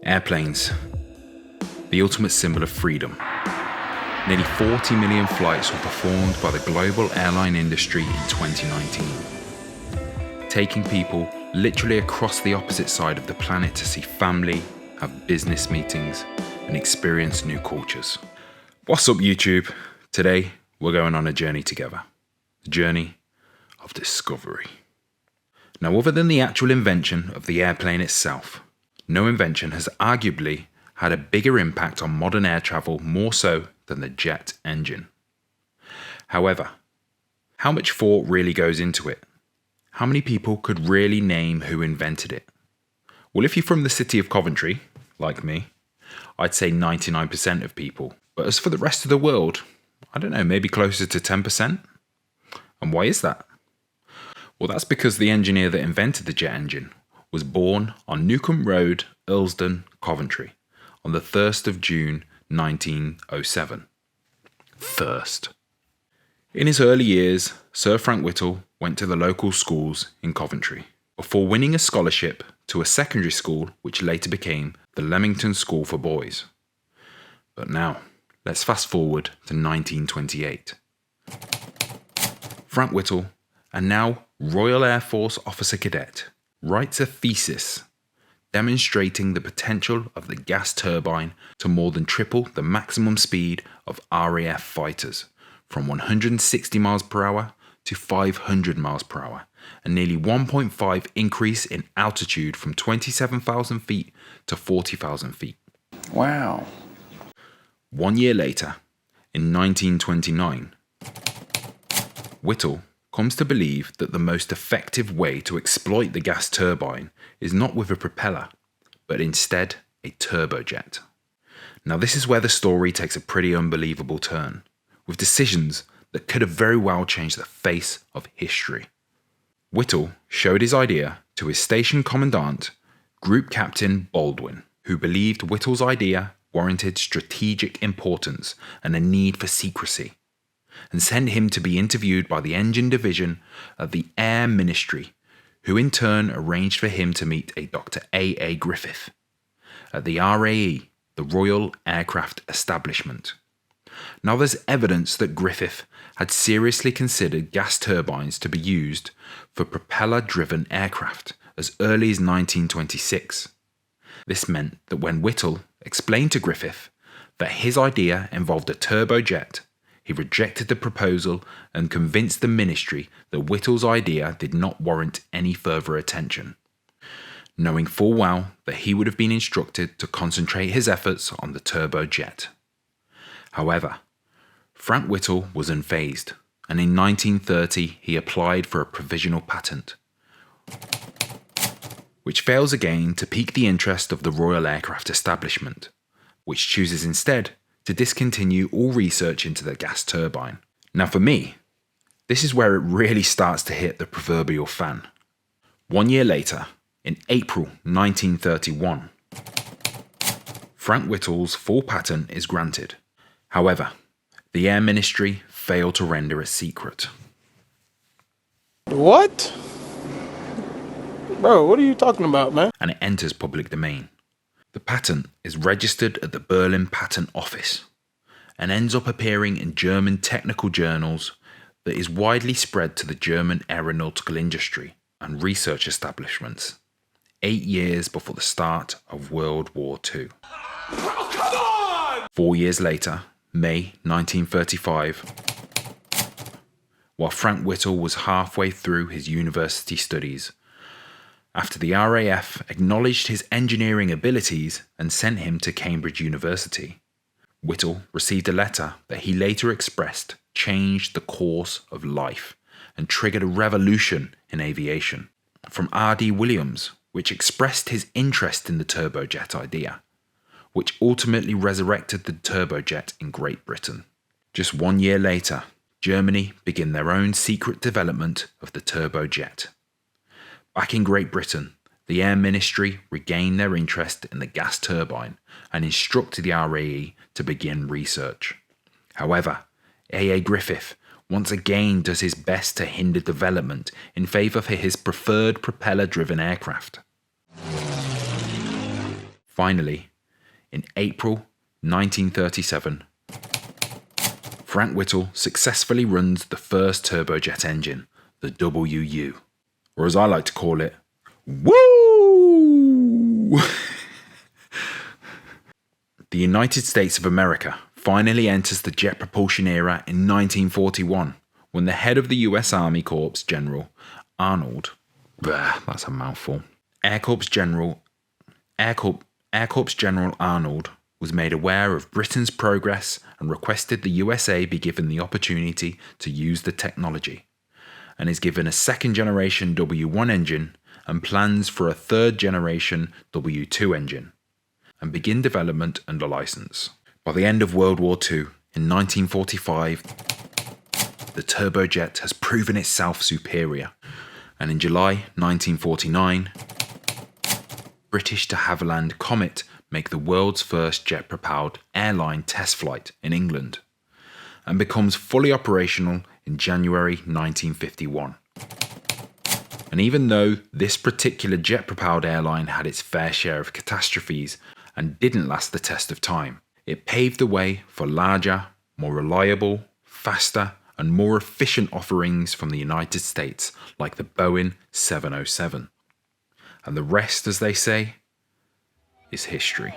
Airplanes, the ultimate symbol of freedom. Nearly 40 million flights were performed by the global airline industry in 2019, taking people literally across the opposite side of the planet to see family, have business meetings, and experience new cultures. What's up, YouTube? Today, we're going on a journey together. A journey of discovery. Now, other than the actual invention of the airplane itself, no invention has arguably had a bigger impact on modern air travel more so than the jet engine. However, how much thought really goes into it? How many people could really name who invented it? Well, if you're from the city of Coventry, like me, I'd say 99% of people. But as for the rest of the world, I don't know, maybe closer to 10%? And why is that? Well, that's because the engineer that invented the jet engine was born on Newcombe Road, Earlsdon, Coventry, on the 1st of June 1907. First. In his early years, Sir Frank Whittle went to the local schools in Coventry, before winning a scholarship to a secondary school which later became the Leamington School for Boys. But now, let's fast forward to 1928. Frank Whittle, a now Royal Air Force officer cadet, writes a thesis demonstrating the potential of the gas turbine to more than triple the maximum speed of RAF fighters, from 160 miles per hour to 500 miles per hour, a nearly 1.5 increase in altitude from 27,000 feet to 40,000 feet. Wow. 1 year later, in 1929, Whittle comes to believe that the most effective way to exploit the gas turbine is not with a propeller, but instead a turbojet. Now, this is where the story takes a pretty unbelievable turn, with decisions that could have very well changed the face of history. Whittle showed his idea to his station commandant, Group Captain Baldwin, who believed Whittle's idea warranted strategic importance and a need for secrecy, and sent him to be interviewed by the engine division of the Air Ministry, who in turn arranged for him to meet a Dr. A. Griffith at the RAE, the Royal Aircraft Establishment. Now, there's evidence that Griffith had seriously considered gas turbines to be used for propeller-driven aircraft as early as 1926. This meant that when Whittle explained to Griffith that his idea involved a turbojet, he rejected the proposal and convinced the ministry that Whittle's idea did not warrant any further attention, knowing full well that he would have been instructed to concentrate his efforts on the turbojet. However, Frank Whittle was unfazed, and in 1930 he applied for a provisional patent, which fails again to pique the interest of the Royal Aircraft Establishment, which chooses instead to discontinue all research into the gas turbine. Now, for me, this is where it really starts to hit the proverbial fan. 1 year later, in April 1931, Frank Whittle's full patent is granted. However, the Air Ministry failed to render it secret. What? Bro, what are you talking about, man? And it enters public domain. The patent is registered at the Berlin Patent Office and ends up appearing in German technical journals that is widely spread to the German aeronautical industry and research establishments 8 years before the start of World War II. Oh, come on! 4 years later, May 1935, while Frank Whittle was halfway through his university studies, after the RAF acknowledged his engineering abilities and sent him to Cambridge University, Whittle received a letter that he later expressed changed the course of life and triggered a revolution in aviation, from R.D. Williams, which expressed his interest in the turbojet idea, which ultimately resurrected the turbojet in Great Britain. Just 1 year later, Germany began their own secret development of the turbojet. Back in Great Britain, the Air Ministry regained their interest in the gas turbine and instructed the RAE to begin research. However, A. Griffith once again does his best to hinder development in favour of his preferred propeller-driven aircraft. Finally, in April 1937, Frank Whittle successfully runs the first turbojet engine, the WU, or as I like to call it, Woo! The United States of America finally enters the jet propulsion era in 1941 when the head of the US Army Corps General Arnold, that's a mouthful, Air Corps General Arnold was made aware of Britain's progress and requested the USA be given the opportunity to use the technology, and is given a second generation W1 engine and plans for a third generation W2 engine, and begin development under license. By the end of World War II, in 1945, the turbojet has proven itself superior, and in July 1949, British de Havilland Comet make the world's first jet-propelled airline test flight in England, and becomes fully operational in January 1951. And even though this particular jet-propelled airline had its fair share of catastrophes and didn't last the test of time, it paved the way for larger, more reliable, faster, and more efficient offerings from the United States, like the Boeing 707. And the rest, as they say, is history.